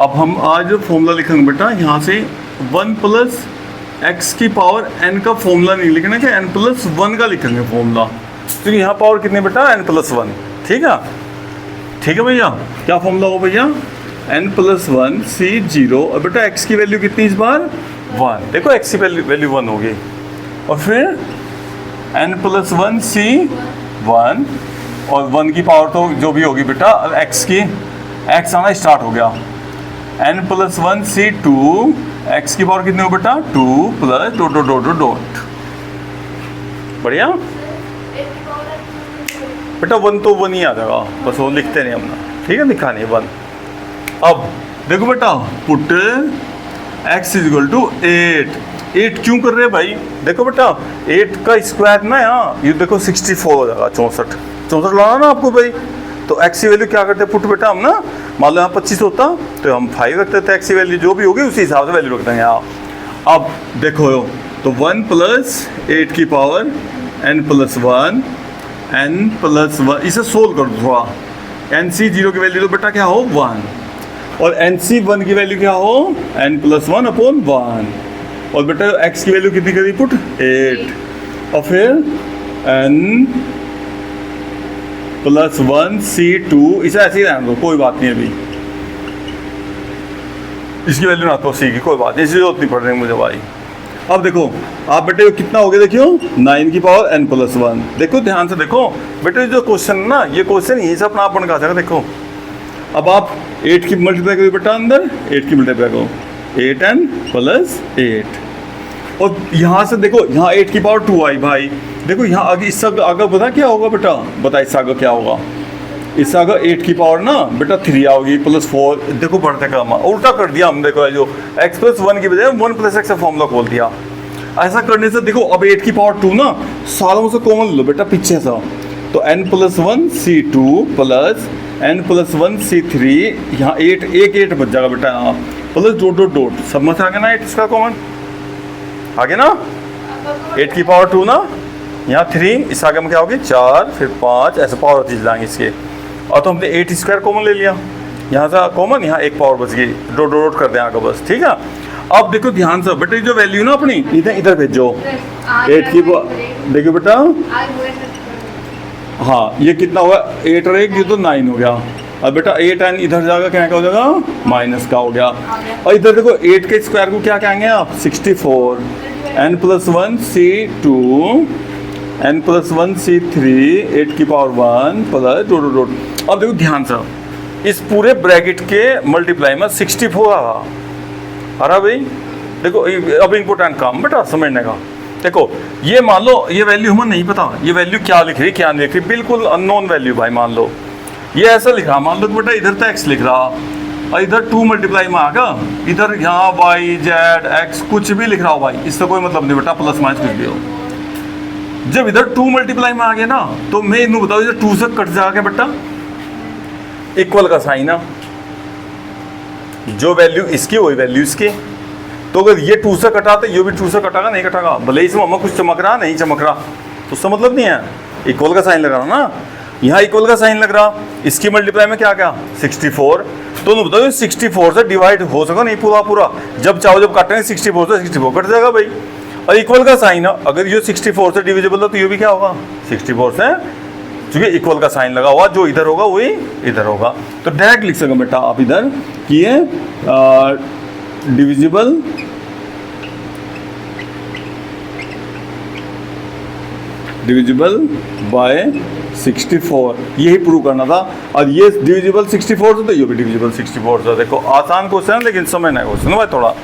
अब हम आज फॉर्मूला लिखेंगे बेटा, यहाँ से 1 प्लस एक्स की पावर n का फॉर्मूला नहीं लिखना कि n+1 का लिखेंगे फॉर्मूला, क्योंकि यहाँ पावर कितने बेटा n+1। ठीक है, ठीक है भैया। क्या फॉर्मूला हो भैया, n+1 C0 और बेटा x की वैल्यू कितनी इस बार 1। देखो x की वैल्यू 1 होगी और फिर n+1 C1 और 1 की पावर तो जो भी होगी बेटा x की, x आना स्टार्ट हो गया। n+1 C2, x की पावर कितनी हो बेटा 2 plus dot dot dot dot. बढ़िया बेटा 1 तो 1 ही आ जाएगा, बस वो लिखते नहीं हमने। ठीक है, लिखा नहीं 1। अब देखो बेटा पुट x = 8। 8 क्यों कर रहे हैं भाई, देखो बेटा 8 का स्क्वायर ना यहाँ ये देखो 64 हो जाएगा, 64 लाना ना आपको भाई। तो x की वैल्यू क्या करते हैं पुट बेटा हम ना, मान लो यहाँ 25 होता तो हम 5 रखते थे, x की वैल्यू जो भी होगी उसी हिसाब से वैल्यू रख देंगे यहाँ। अब देखो तो 1 प्लस 8 की पावर n+1 n+1, इसे सोल्व कर दो थोड़ा। nc0 की वैल्यू तो बेटा क्या हो 1 और nc1 की वैल्यू क्या हो n+1/1 और बेटा x की वैल्यू कितनी करी पुट 8 और फिर n+1 C2, इसे ऐसे ही रहने दो कोई बात नहीं, अभी इसकी वैल्यू ना तो c की कोई बात नहीं, इसकी जरूरत नहीं पड़ रही मुझे भाई। अब देखो आप बेटे कितना हो गया, देखियो 9 की पावर n+1। देखो ध्यान से देखो बेटे जो क्वेश्चन है ना, ये क्वेश्चन यही से अपना आप बन का जाएगा। देखो अब आप 8 की मल्टीप्लाई करो बेटा, अंदर 8 की मल्टीप्लाई करो 8n+8 और यहाँ से देखो यहाँ 8 की पावर 2 आई भाई। देखो यहाँ आगे इससे आगे बता क्या होगा बेटा, बता इससे आगे क्या होगा, इससे आगे 8 की पावर ना बेटा 3 आओगी +4। देखो बढ़ते का उल्टा कर दिया हम, देखो जो x+1 की बजाय 1 + x का फॉर्मूला खोल दिया। ऐसा करने से देखो अब 8 की पावर 2 ना सालों से कॉमन लो बेटा पीछे से, तो n+1 C2 plus n+1 C3, यहाँ 8 बच जाएगा बेटा यहाँ प्लस डॉट डॉट डॉट, सब में से आ गया ना 8 इसका कॉमन आगे ना, 8 की पावर 2 ना यहाँ 3, इस आगे में क्या होगी 4 फिर 5, ऐसे पावर चीज लाएंगे इसके। और तो हमने 8² कॉमन ले लिया, यहाँ से कॉमन, यहाँ एक पावर बच गई, डॉट डॉट कर दें आगे बस। ठीक है, अब देखो ध्यान से बेटे जो वैल्यू ना अपनी इधर भेजो 8 की, देखो बेटा हाँ ये कितना हुआ 8 और 1 ये तो 9 हो गया। अब बेटा 8n इधर जाएगा क्या हो जाएगा माइनस का हो गया, और इधर देखो 8 के स्क्वायर को क्या कहेंगे आप 64, n+1 C2 n+1 C3 8 की पावर 1 प्लस डॉट डॉट। अब देखो ध्यान से इस पूरे ब्रैकेट के मल्टीप्लाई में 64 आ रहा। अरे भाई देखो अब इम्पोर्टेंट काम बेटा समझने का। देखो ये मान लो ये वैल्यू हमें नहीं पता, ये वैल्यू क्या लिख रही क्या नहीं लिख रही, बिल्कुल अननोन वैल्यू भाई। मान लो ये ऐसा लिख रहा, मान लो कि बेटा इधर तो x लिख रहा और इधर 2 मल्टीप्लाई में आगा, इधर यहाँ y z x कुछ भी लिख रहा हो भाई, इससे कोई मतलब नहीं बेटा, प्लस माइनस कुछ भी हो। जब इधर 2 मल्टीप्लाई में आ गया ना तो मैं इन्हें बताओ इधर 2 से कट जाएगा बेटा, इक्वल का साइन ना, जो वैल्यू इसकी वही वैल्यू इसकी। तो अगर ये 2 से कटा तो ये भी 2 से कटागा नहीं कटागा, भले इसमें हमें कुछ चमक रहा नहीं चमक रहा तो उसका मतलब नहीं है, इक्वल का साइन लग रहा ना, यहाँ इक्वल का साइन लग रहा, इसकी मल्टीप्लाई में क्या क्या 64। तो बताओ 64 से डिवाइड हो सका नहीं पूरा, जब चाहो जब काटेंगे 64 से 64 कट जाएगा भाई। और इक्वल का साइन अगर ये 64 से डिविजिबल है तो ये भी क्या होगा 64 से, क्योंकि इक्वल का साइन लगा हुआ, जो इधर होगा वही इधर होगा। तो डायरेक्ट लिख सको बेटा आप इधर कि ये डिविजिबल बाय 64, यही प्रूव करना था। और ये डिविजिबल 64 से तो ये भी डिविजिबल 64 से। देखो आसान क्वेश्चन है लेकिन समझना है क्वेश्चन भाई थोड़ा।